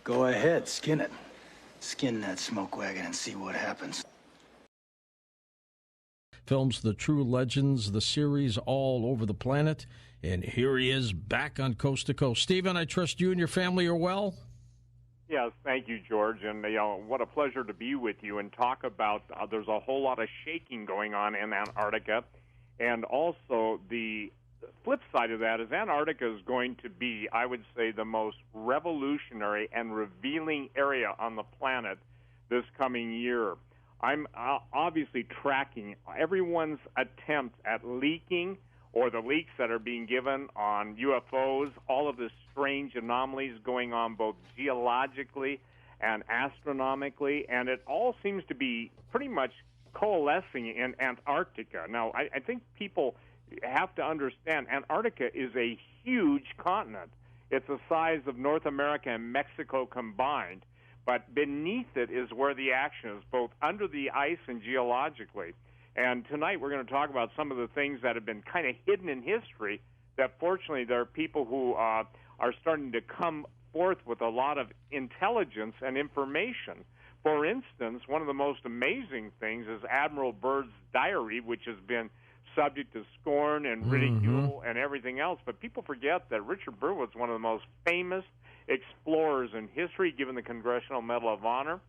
Go ahead, skin it. Skin that smoke wagon and see what happens. Films The True Legends, the series all over the planet. And here he is back on Coast to Coast. Stephen, I trust you and your family are well? Yes, thank you, George. And what a pleasure to be with you and talk about there's a whole lot of shaking going on in Antarctica. And also the flip side of that is Antarctica is going to be, I would say, the most revolutionary and revealing area on the planet this coming year. I'm obviously tracking everyone's attempts at leaking or the leaks that are being given on UFOs, all of the strange anomalies going on both geologically and astronomically, and it all seems to be pretty much coalescing in Antarctica. Now, I think people have to understand Antarctica is a huge continent. It's the size of North America and Mexico combined. But beneath it is where the action is, both under the ice and geologically. And tonight we're going to talk about some of the things that have been kind of hidden in history that fortunately there are people who are starting to come forth with a lot of intelligence and information. For instance, one of the most amazing things is Admiral Byrd's diary, which has been subject to scorn and ridicule and everything else. But people forget that Richard Byrd was one of the most famous explorers in history, given the Congressional Medal of Honor,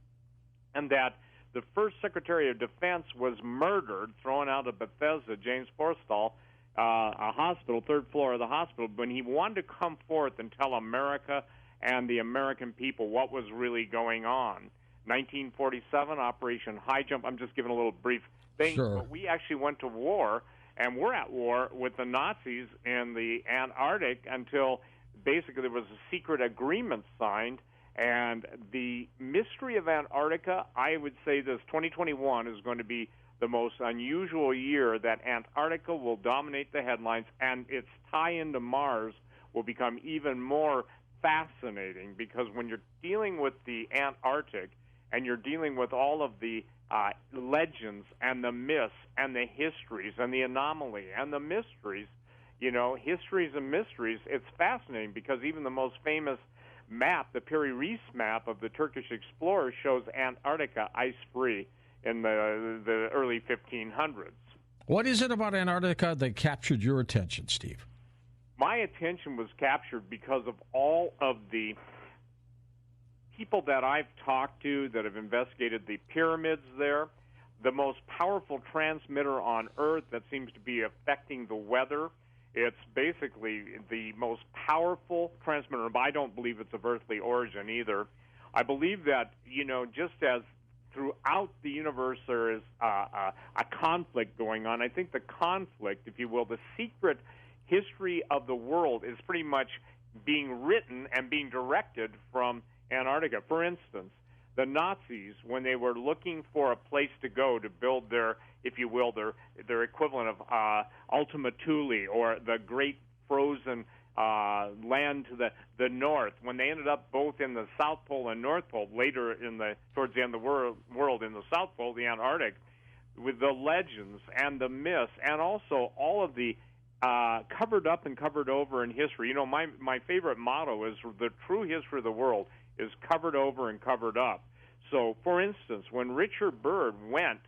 and that the first Secretary of Defense was murdered, thrown out of Bethesda, James Forstall, a hospital, third floor of the hospital, when he wanted to come forth and tell America and the American people what was really going on. 1947, Operation High Jump. I'm just giving a little brief thing. Sure. But we actually went to war, and we're at war with the Nazis in the Antarctic until basically there was a secret agreement signed. And the mystery of Antarctica, I would say this 2021 is going to be the most unusual year that Antarctica will dominate the headlines, and its tie-in to Mars will become even more fascinating, because when you're dealing with the Antarctic and you're dealing with all of the legends and the myths and the histories and the anomaly and the mysteries, histories and mysteries, it's fascinating, because even the most famous map, the Piri Reis map of the Turkish explorers, shows Antarctica ice-free in the early 1500s. What is it about Antarctica that captured your attention, Steve? My attention was captured because of all of the people that I've talked to that have investigated the pyramids there, the most powerful transmitter on Earth that seems to be affecting the weather. It's basically the most powerful transmitter, but I don't believe it's of earthly origin either. I believe that, just as throughout the universe there is a conflict going on, I think the conflict, if you will, the secret history of the world is pretty much being written and being directed from Antarctica. For instance, the Nazis, when they were looking for a place to go to build their, if you will, their equivalent of Ultima Thule, or the great frozen land to the north, when they ended up both in the South Pole and North Pole, later towards the end of the world in the South Pole, the Antarctic, with the legends and the myths, and also all of the covered up and covered over in history. My favorite motto is the true history of the world is covered over and covered up. So, for instance, when Richard Byrd went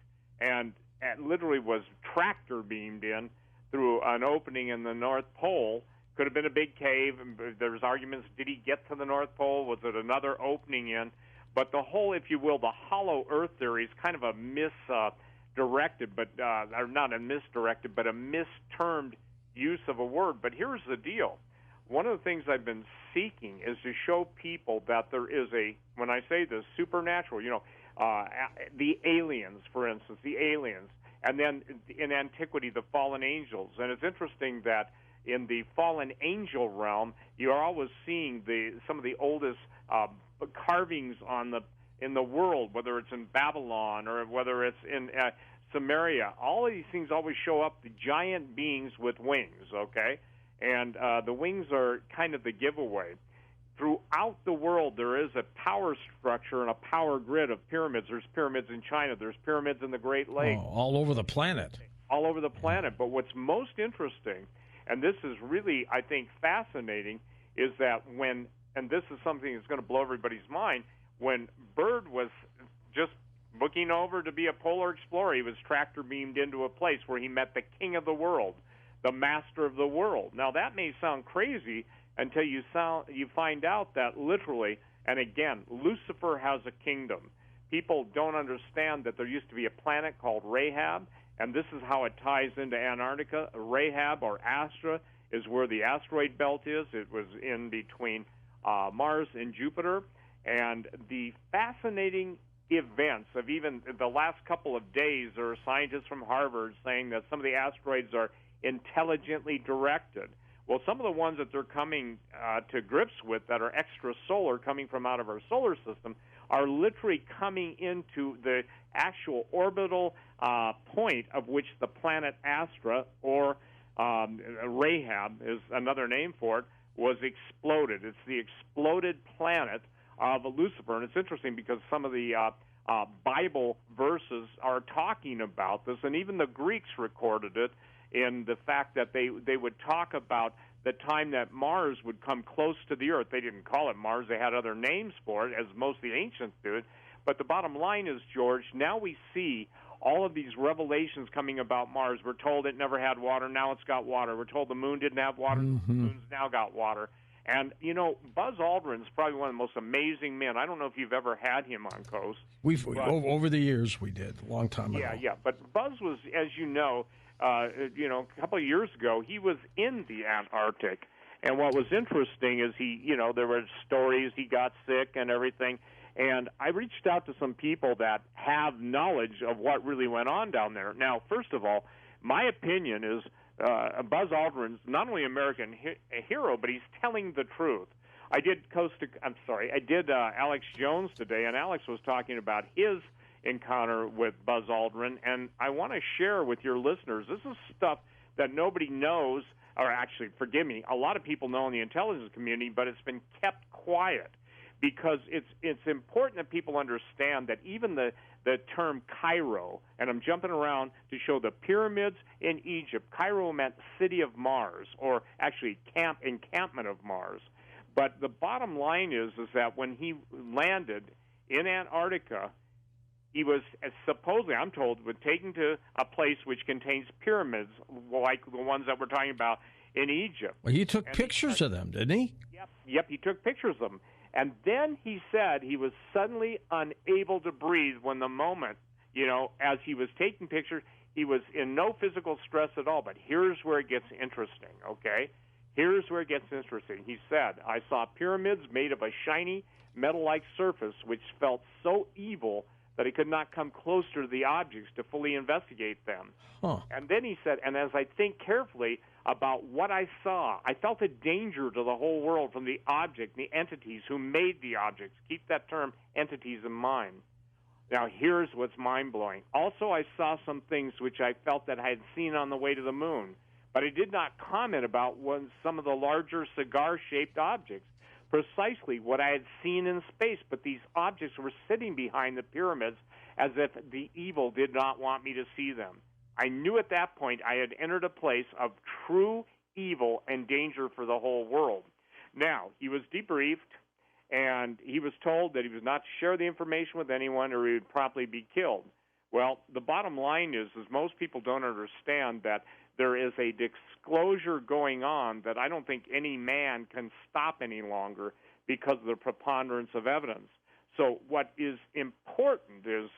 and literally was tractor beamed in through an opening in the North Pole, could have been a big cave, and there's arguments, did he get to the North Pole? Was it another opening in? But the whole, if you will, the hollow earth theory is kind of a misdirected, but or not a misdirected, but a mistermed use of a word. But here's the deal. One of the things I've been seeking is to show people that there is when I say this, supernatural, the aliens, for instance, the aliens, and then in antiquity, the fallen angels. And it's interesting that in the fallen angel realm, you are always seeing some of the oldest carvings in the world, whether it's in Babylon or whether it's in Samaria. All of these things always show up, the giant beings with wings, okay? And the wings are kind of the giveaway. Throughout the world, there is a power structure and a power grid of pyramids. There's pyramids in China. There's pyramids in the Great Lakes. Oh, all over the planet. All over the planet. But what's most interesting, and this is really, I think, fascinating, is that when and this is something that's going to blow everybody's mind, when Byrd was just looking over to be a polar explorer, he was tractor beamed into a place where he met the king of the world, the master of the world. Now, that may sound crazy until you find out that literally, and again, Lucifer has a kingdom. People don't understand that there used to be a planet called Rahab, and this is how it ties into Antarctica. Rahab, or Astra, is where the asteroid belt is. It was in between Mars and Jupiter. And the fascinating events of even the last couple of days, there are scientists from Harvard saying that some of the asteroids are intelligently directed. Well, some of the ones that they're coming to grips with that are extrasolar, coming from out of our solar system, are literally coming into the actual orbital point of which the planet Astra, or Rahab is another name for it, was exploded. It's the exploded planet of Lucifer. And it's interesting because some of the Bible verses are talking about this, and even the Greeks recorded it in the fact that they would talk about the time that Mars would come close to the Earth. They didn't call it Mars. They had other names for it, as most of the ancients did. But the bottom line is, George, now we see all of these revelations coming about Mars. We're told it never had water. Now it's got water. We're told the moon didn't have water. Mm-hmm. The moon's now got water. And, you know, Buzz Aldrin's probably one of the most amazing men. I don't know if you've ever had him on Coast. Over the years we did, a long time ago. Yeah. But Buzz was, as you know, a couple of years ago, he was in the Antarctic. And what was interesting is there were stories, he got sick and everything. And I reached out to some people that have knowledge of what really went on down there. Now, first of all, my opinion is Buzz Aldrin's not only an American hero, but he's telling the truth. I did Alex Jones today, and Alex was talking about his encounter with Buzz Aldrin, and I want to share with your listeners, this is stuff that nobody knows, or actually, forgive me, a lot of people know in the intelligence community, but it's been kept quiet because it's important that people understand that even the term Cairo, and I'm jumping around to show the pyramids in Egypt, Cairo meant city of Mars, or actually encampment of Mars. But the bottom line is that when he landed in Antarctica, he was supposedly, I'm told, taken to a place which contains pyramids like the ones that we're talking about in Egypt. Well, he took pictures of them, didn't he? Yep, he took pictures of them. And then he said he was suddenly unable to breathe when the moment, as he was taking pictures, he was in no physical stress at all. But here's where it gets interesting, okay? Here's where it gets interesting. He said, I saw pyramids made of a shiny metal-like surface which felt so evil that he could not come closer to the objects to fully investigate them. Huh. And then he said, and as I think carefully about what I saw, I felt a danger to the whole world from the object, the entities who made the objects. Keep that term entities in mind. Now, here's what's mind-blowing. Also, I saw some things which I felt that I had seen on the way to the moon, but I did not comment about some of the larger cigar-shaped objects, precisely what I had seen in space, but these objects were sitting behind the pyramids as if the evil did not want me to see them. I knew at that point I had entered a place of true evil and danger for the whole world. Now, he was debriefed, and he was told that he was not to share the information with anyone or he would promptly be killed. Well, the bottom line is most people don't understand that there is a disclosure going on that I don't think any man can stop any longer because of the preponderance of evidence. So what is important is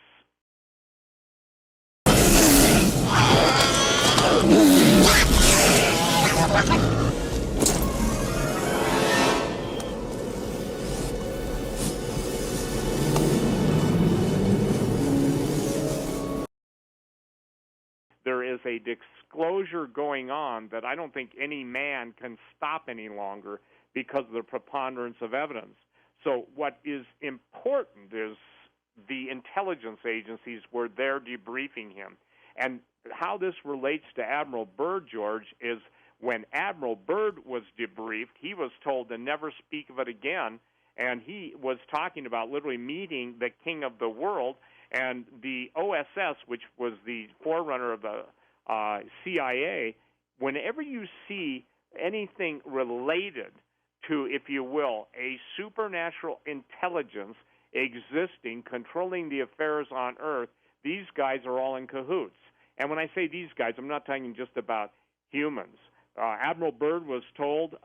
there is a disclosure going on that I don't think any man can stop any longer because of the preponderance of evidence. So what is important is the intelligence agencies were there debriefing him. And how this relates to Admiral Byrd, George, is when Admiral Byrd was debriefed, he was told to never speak of it again, and he was talking about literally meeting the king of the world, and the OSS, which was the forerunner of the CIA, whenever you see anything related to, if you will, a supernatural intelligence existing, controlling the affairs on Earth, these guys are all in cahoots. And when I say these guys, I'm not talking just about humans. Admiral Byrd was told,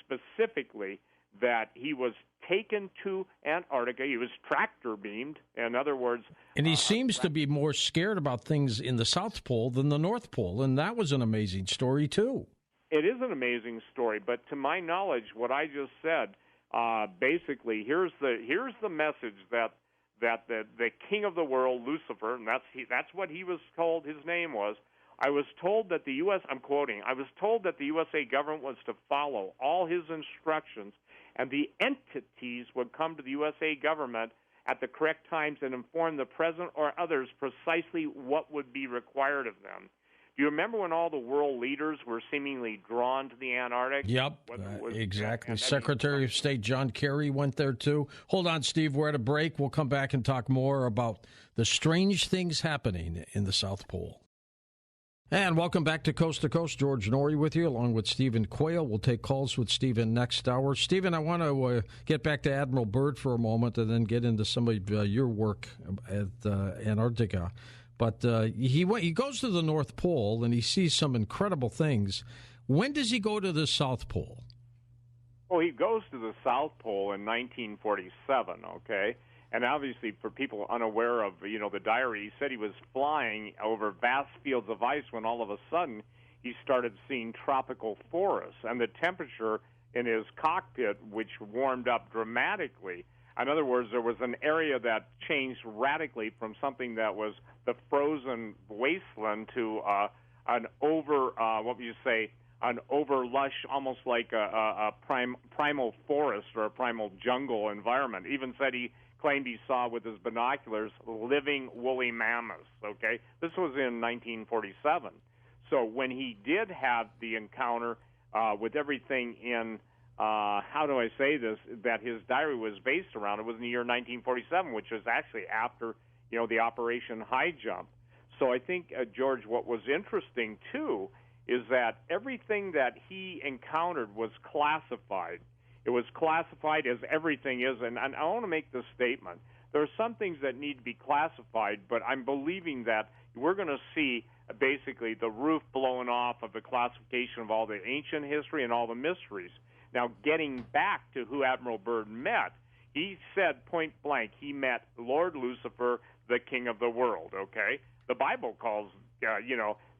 specifically that he was taken to Antarctica. He was tractor beamed. In other words, and he seems to be more scared about things in the South Pole than the North Pole, and that was an amazing story too. It is an amazing story, but to my knowledge, what I just said, basically, here's the message that the king of the world, Lucifer, and that's what he was told his name was. I was told that the U.S. I'm quoting. I was told that the USA government was to follow all his instructions, and the entities would come to the USA government at the correct times and inform the president or others precisely what would be required of them. Do you remember when all the world leaders were seemingly drawn to the Antarctic? Yep, exactly. Secretary of State John Kerry went there, too. Hold on, Steve. We're at a break. We'll come back and talk more about the strange things happening in the South Pole. And welcome back to Coast. George Norrie with you, along with Stephen Quayle. We'll take calls with Stephen next hour. Stephen, I want to get back to Admiral Byrd for a moment and then get into some of your work at Antarctica. But he goes to the North Pole, and he sees some incredible things. When does he go to the South Pole? Well, he goes to the South Pole in 1947, okay? And obviously, for people unaware of, the diary, he said he was flying over vast fields of ice when all of a sudden he started seeing tropical forests. And the temperature in his cockpit, which warmed up dramatically. In other words, there was an area that changed radically from something that was the frozen wasteland to an over lush, almost like a primal forest or a primal jungle environment. Even said he claimed he saw with his binoculars living woolly mammoths, okay? This was in 1947. So when he did have the encounter with everything in, how do I say this, that his diary was based around, it was in the year 1947, which was actually after, the Operation High Jump. So I think, George, what was interesting, too, is that everything that he encountered was classified. It was classified as everything is, and I want to make this statement. There are some things that need to be classified, but I'm believing that we're going to see basically the roof blowing off of the classification of all the ancient history and all the mysteries. Now, getting back to who Admiral Byrd met, he said point blank he met Lord Lucifer, the king of the world, okay? The Bible calls,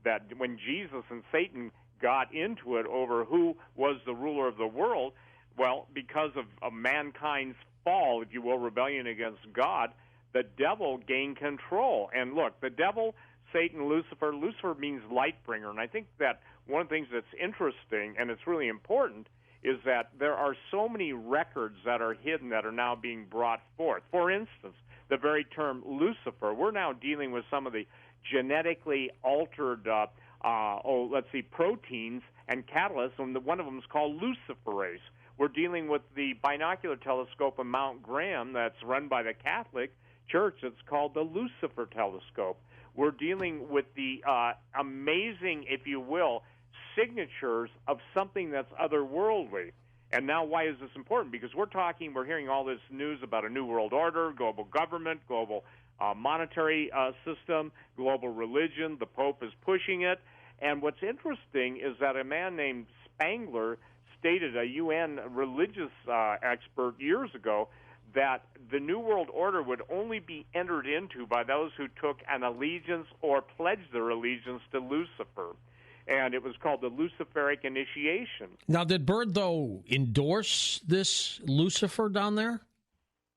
that when Jesus and Satan got into it over who was the ruler of the world, well, because of mankind's fall, if you will, rebellion against God, the devil gained control. And look, the devil, Satan, Lucifer means light bringer. And I think that one of the things that's interesting, and it's really important, is that there are so many records that are hidden that are now being brought forth. For instance, the very term Lucifer, we're now dealing with some of the genetically altered proteins and catalysts, and one of them is called luciferase. We're dealing with the binocular telescope in Mount Graham that's run by the Catholic Church. It's called the Lucifer telescope. We're dealing with the amazing, if you will, signatures of something that's otherworldly. And now why is this important? Because we're hearing all this news about a new world order, global government, global monetary system, global religion. The Pope is pushing it. And what's interesting is that a man named Spangler stated, a UN religious expert years ago, that the New World Order would only be entered into by those who took an allegiance or pledged their allegiance to Lucifer. And it was called the Luciferic initiation. Now, did Byrd, though, endorse this Lucifer down there?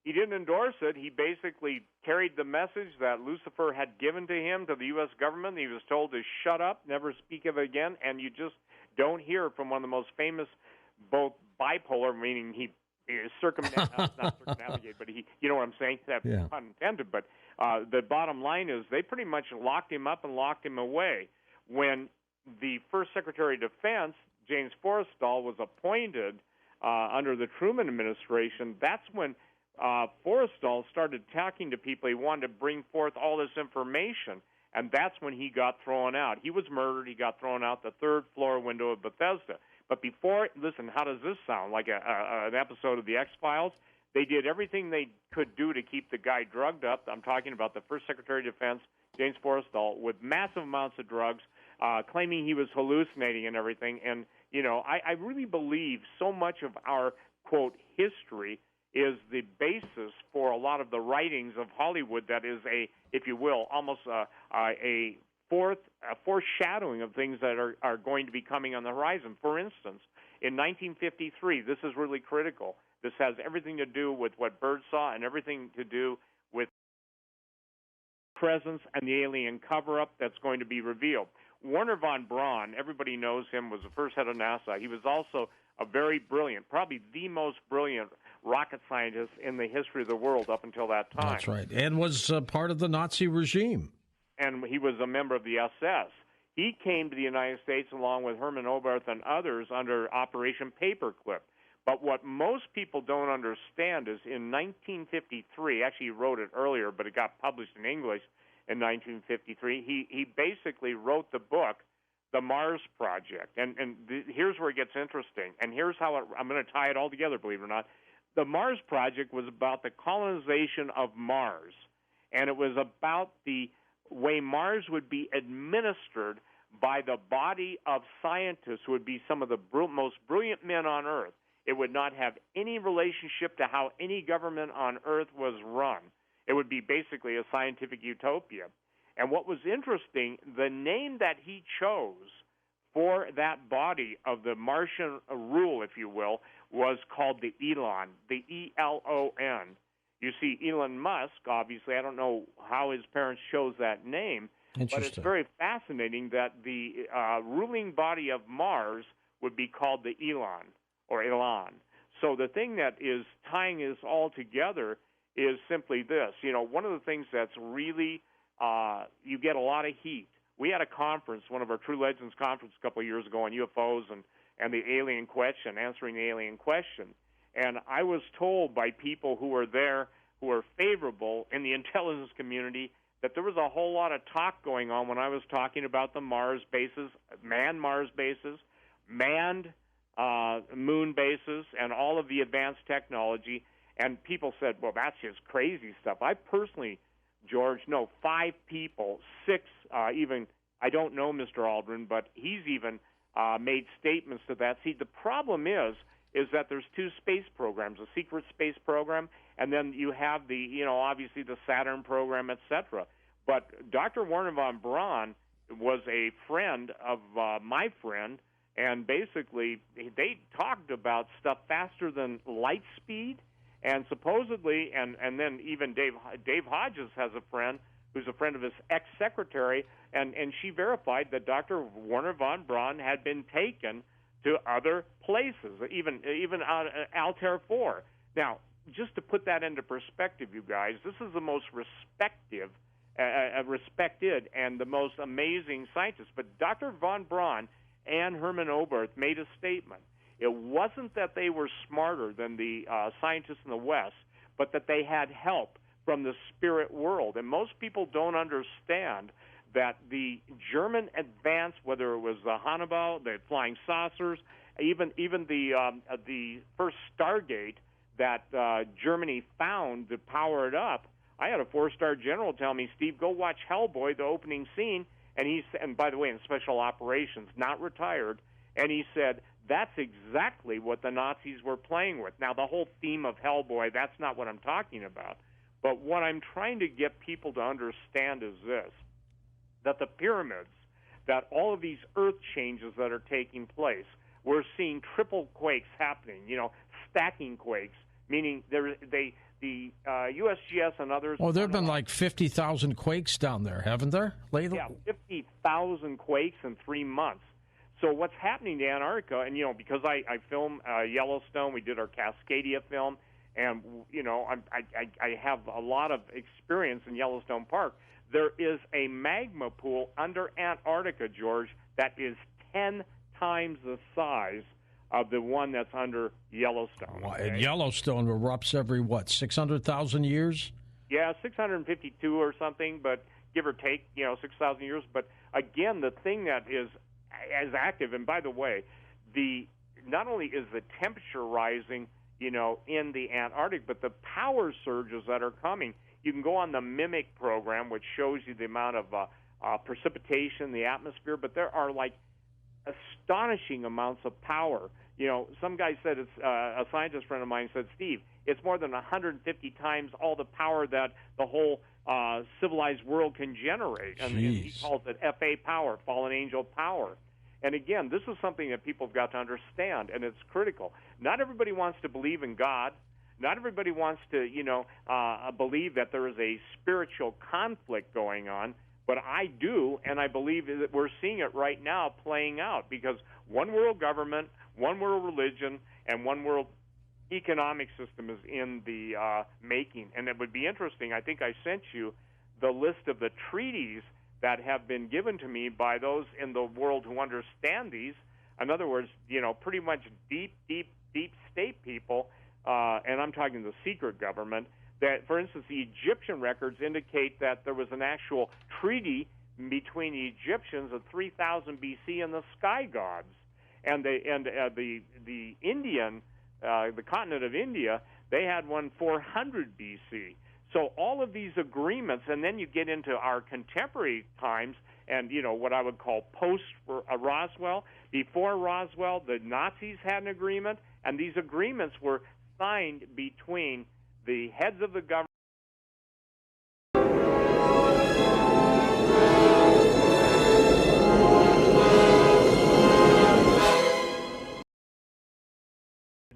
He didn't endorse it. He basically carried the message that Lucifer had given to him, to the U.S. government. He was told to shut up, never speak of it again, and you just don't hear from one of the most famous, both bipolar, meaning he not circumnavigate, but he, you know what I'm saying? That pun intended. But the bottom line is they pretty much locked him up and locked him away. When the first Secretary of Defense, James Forrestal, was appointed under the Truman administration, that's when Forrestal started talking to people. He wanted to bring forth all this information, and that's when he got thrown out. He was murdered. He got thrown out the third floor window of Bethesda. But before, listen, how does this sound? Like an episode of The X-Files? They did everything they could do to keep the guy drugged up. I'm talking about the first Secretary of Defense, James Forrestal, with massive amounts of drugs, claiming he was hallucinating and everything. And, I really believe so much of our, quote, history is the basis for a lot of the writings of Hollywood that is if you will, almost a foreshadowing of things that are going to be coming on the horizon. For instance, in 1953, this is really critical. This has everything to do with what Byrd saw and everything to do with presence and the alien cover-up that's going to be revealed. Wernher von Braun, everybody knows him, was the first head of NASA. He was also a very brilliant, probably the most brilliant rocket scientist in the history of the world up until that time. That's right, and was part of the Nazi regime. And he was a member of the SS. He came to the United States along with Herman Oberth and others under Operation Paperclip. But what most people don't understand is in 1953, actually he wrote it earlier, but it got published in English in 1953, he basically wrote the book, The Mars Project. And here's where it gets interesting. And here's how I'm going to tie it all together, believe it or not. The Mars Project was about the colonization of Mars. And it was about the way Mars would be administered by the body of scientists who would be some of the most brilliant men on Earth. It would not have any relationship to how any government on Earth was run. It would be basically a scientific utopia. And what was interesting, the name that he chose for that body of the Martian rule, if you will, was called the Elon, the E-L-O-N. You see, Elon Musk, obviously, I don't know how his parents chose that name, but it's very fascinating that the ruling body of Mars would be called the Elon, or Elon. So the thing that is tying this all together is simply this. One of the things that's really, you get a lot of heat. We had a conference, one of our True Legends conference a couple of years ago on UFOs and the alien question, answering the alien question. And I was told by people who were there, who were favorable in the intelligence community, that there was a whole lot of talk going on when I was talking about the Mars bases, manned Mars bases, manned moon bases, and all of the advanced technology. And people said, well, that's just crazy stuff. I personally, George, know 5 people, 6 even, I don't know Mr. Aldrin, but he's even made statements to that. See, the problem is that there's 2 space programs, a secret space program, and then you have the, obviously the Saturn program, etc. But Dr. Wernher von Braun was a friend of my friend, and basically they talked about stuff faster than light speed, and supposedly, and then even Dave Hodges has a friend who's a friend of his ex-secretary, and she verified that Dr. Wernher von Braun had been taken to other places, even Altair 4. Now, just to put that into perspective, you guys, this is the most respected and the most amazing scientist. But Dr. von Braun and Herman Oberth made a statement. It wasn't that they were smarter than the scientists in the West, but that they had help from the spirit world. And most people don't understand that the German advance, whether it was the Hannibal, the flying saucers, even the first Stargate that Germany found to power it up. I had a 4-star general tell me, Steve, go watch Hellboy, the opening scene, and by the way, in special operations, not retired, and he said, that's exactly what the Nazis were playing with. Now, the whole theme of Hellboy, that's not what I'm talking about. But what I'm trying to get people to understand is this, that the pyramids, that all of these earth changes that are taking place, we're seeing triple quakes happening, stacking quakes, meaning the USGS and others... Oh, there have been like 50,000 quakes down there, haven't there, lately? Yeah, 50,000 quakes in 3 months. So what's happening to Antarctica, and, because I film Yellowstone, we did our Cascadia film, and, I have a lot of experience in Yellowstone Park. There is a magma pool under Antarctica, George, that is 10 times the size of the one that's under Yellowstone. Okay? And Yellowstone erupts every, 600,000 years? Yeah, 652 or something, but give or take, 6,000 years. But again, the thing that is as active, and by the way, the not only is the temperature rising, in the Antarctic, but the power surges that are coming. You can go on the MIMIC program, which shows you the amount of precipitation in the atmosphere, but there are like astonishing amounts of power. Some guy said, a scientist friend of mine said, Steve, it's more than 150 times all the power that the whole civilized world can generate. And he calls it FA power, fallen angel power. And again, this is something that people have got to understand, and it's critical. Not everybody wants to believe in God. Not everybody wants to, believe that there is a spiritual conflict going on. But I do, and I believe that we're seeing it right now playing out, because one world government, one world religion, and one world economic system is in the making. And it would be interesting. I think I sent you the list of the treaties that have been given to me by those in the world who understand these. In other words, pretty much deep state people, and I'm talking the secret government, that, for instance, the Egyptian records indicate that there was an actual treaty between the Egyptians of 3000 BC and the sky gods. And the Indian, the continent of India, they had one 400 BC. So all of these agreements, and then you get into our contemporary times and, what I would call post-Roswell. Before Roswell, the Nazis had an agreement, and these agreements were signed between the heads of the government.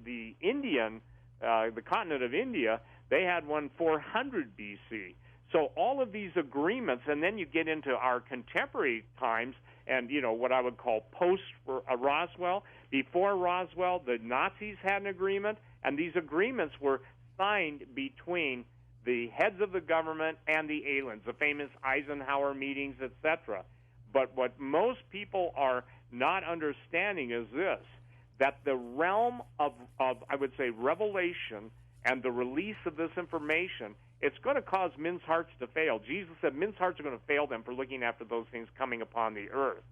The Indian, the continent of India, they had one 400 BC. So all of these agreements, and then you get into our contemporary times and, what I would call post-Roswell. Before Roswell, the Nazis had an agreement, and these agreements were signed between the heads of the government and the aliens, the famous Eisenhower meetings, etc. But what most people are not understanding is this, that the realm of I would say, revelation and the release of this information, it's going to cause men's hearts to fail. Jesus said men's hearts are going to fail them for looking after those things coming upon the earth.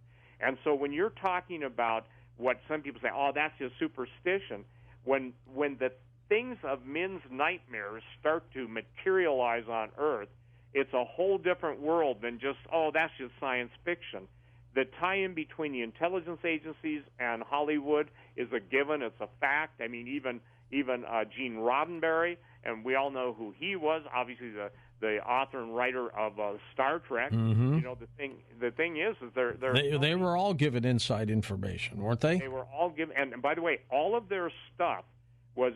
And so when you're talking about what some people say, oh, that's just superstition, when the things of men's nightmares start to materialize on earth, it's a whole different world than just, oh, that's just science fiction. The tie-in between the intelligence agencies and Hollywood is a given. It's a fact. I mean, even Gene Roddenberry, and we all know who he was, obviously the author and writer of Star Trek. Mm-hmm. The thing is they were all given inside information, weren't they? They were all given, and by the way, all of their stuff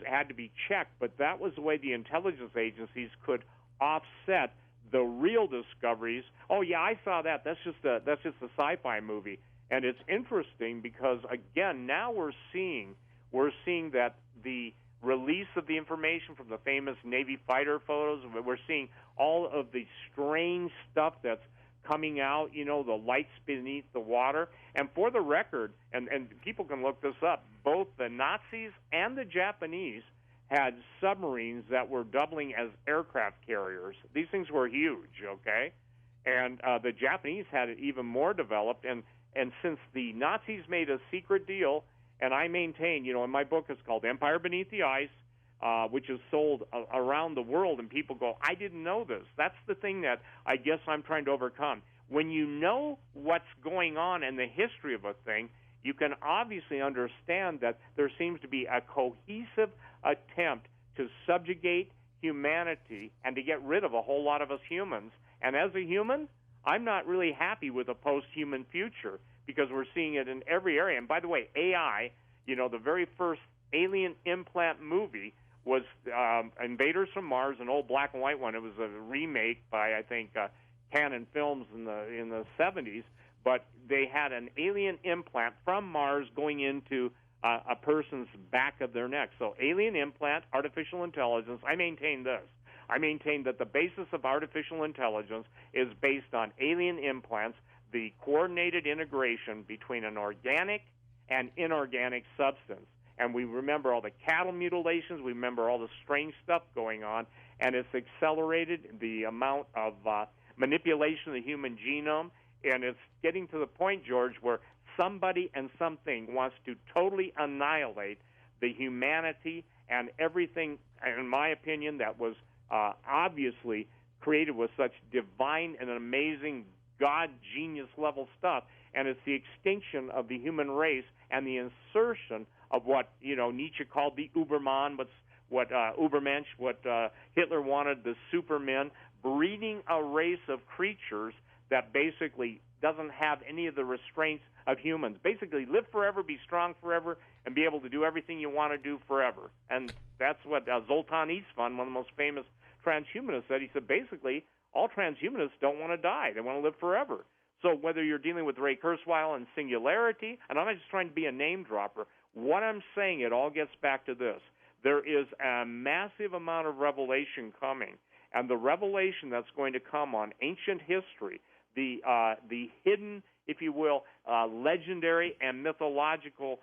had to be checked, but that was the way the intelligence agencies could offset the real discoveries. Oh yeah, I saw that. That's just a sci-fi movie. And it's interesting because again, now we're seeing that the release of the information from the famous Navy fighter photos, we're seeing all of the strange stuff that's coming out, the lights beneath the water. And for the record, and people can look this up, both the Nazis and the Japanese had submarines that were doubling as aircraft carriers. These things were huge, okay? And the Japanese had it even more developed. And since the Nazis made a secret deal, and I maintain, in my book it's called Empire Beneath the Ice, which is sold around the world, and people go, I didn't know this. That's the thing that I guess I'm trying to overcome. When you know what's going on in the history of a thing, you can obviously understand that there seems to be a cohesive attempt to subjugate humanity and to get rid of a whole lot of us humans. And as a human, I'm not really happy with a post-human future because we're seeing it in every area. And by the way, AI, the very first alien implant movie was Invaders from Mars, an old black and white one. It was a remake by, I think, Canon Films in the 70s. But they had an alien implant from Mars going into a person's back of their neck. So alien implant, artificial intelligence. I maintain this. I maintain that the basis of artificial intelligence is based on alien implants, the coordinated integration between an organic and inorganic substance. And we remember all the cattle mutilations. We remember all the strange stuff going on. And it's accelerated the amount of manipulation of the human genome. And it's getting to the point, George, where somebody and something wants to totally annihilate the humanity and everything, in my opinion, that was obviously created with such divine and amazing God genius level stuff, and it's the extinction of the human race and the insertion of what Nietzsche called the Übermann, what Übermensch, what Hitler wanted, the Supermen, breeding a race of creatures that basically doesn't have any of the restraints of humans. Basically, live forever, be strong forever, and be able to do everything you want to do forever. And that's what Zoltan Isvan, one of the most famous transhumanists, said. He said, basically, all transhumanists don't want to die. They want to live forever. So whether you're dealing with Ray Kurzweil and singularity, and I'm not just trying to be a name dropper, what I'm saying, it all gets back to this. There is a massive amount of revelation coming, and the revelation that's going to come on ancient history, the hidden, if you will, legendary and mythological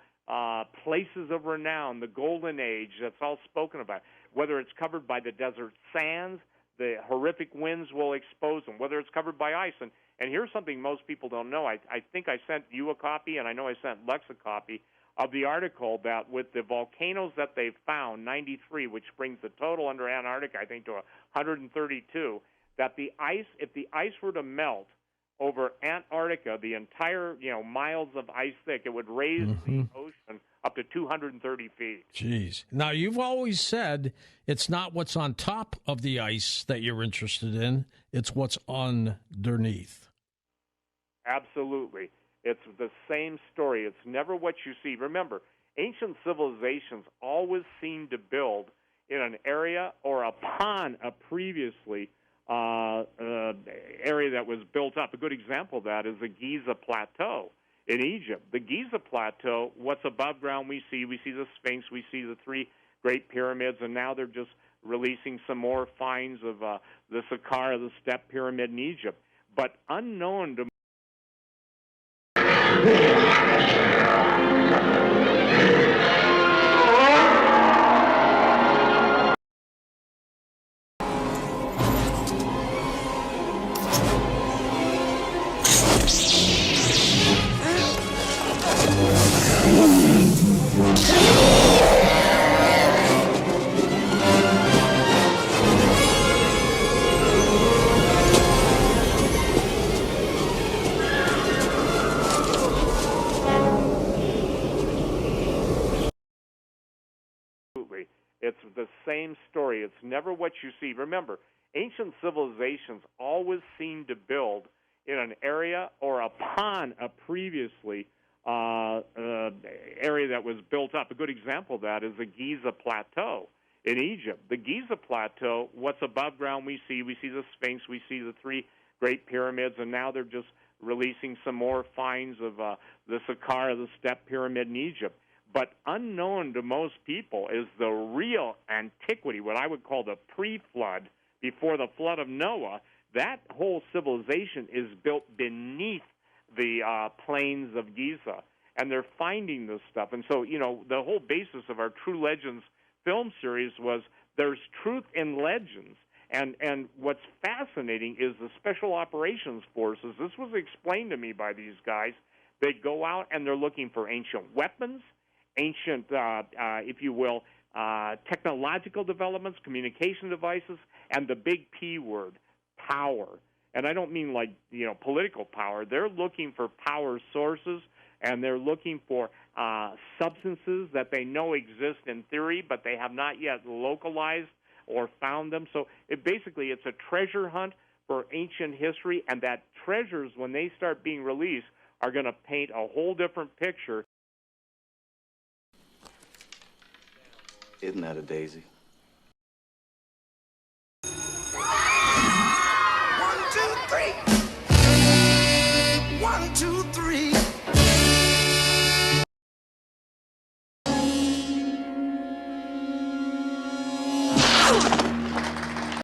places of renown, the golden age that's all spoken about, whether it's covered by the desert sands, the horrific winds will expose them, whether it's covered by ice. And here's something most people don't know. I think I sent you a copy, and I know I sent Lex a copy of the article about with the volcanoes that they've found, 93, which brings the total under Antarctica, I think, to 132, that the ice, if the ice were to melt over Antarctica, the entire, miles of ice thick, it would raise the ocean up to 230 feet. Jeez. Now, you've always said it's not what's on top of the ice that you're interested in, it's what's underneath. Absolutely. It's the same story. It's never what you see. Remember, ancient civilizations always seem to build in an area or upon a previously area that was built up. A good example of that is the Giza Plateau in Egypt. The Giza Plateau, what's above ground we see the Sphinx, we see the three great pyramids, and now they're just releasing some more finds of the Saqqara, the Step Pyramid in Egypt. But unknown to it's the same story. It's never what you see. Remember, ancient civilizations always seem to build in an area or upon a previously area that was built up. A good example of that is the Giza Plateau in Egypt. The Giza Plateau, what's above ground we see the Sphinx, we see the three great pyramids, and now they're just releasing some more finds of the Saqqara, the Step Pyramid in Egypt. But unknown to most people is the real antiquity, what I would call the pre-flood, before the flood of Noah. That whole civilization is built beneath the plains of Giza, and they're finding this stuff. And so, the whole basis of our True Legends film series was there's truth in legends. And what's fascinating is the Special Operations Forces. This was explained to me by these guys. They go out and they're looking for ancient weapons, ancient, if you will, technological developments, communication devices, and the big P word, power. And I don't mean like, political power. They're looking for power sources, and they're looking for substances that they know exist in theory, but they have not yet localized or found them. So it's a treasure hunt for ancient history, and that treasures, when they start being released, are going to paint a whole different picture. Isn't that a daisy?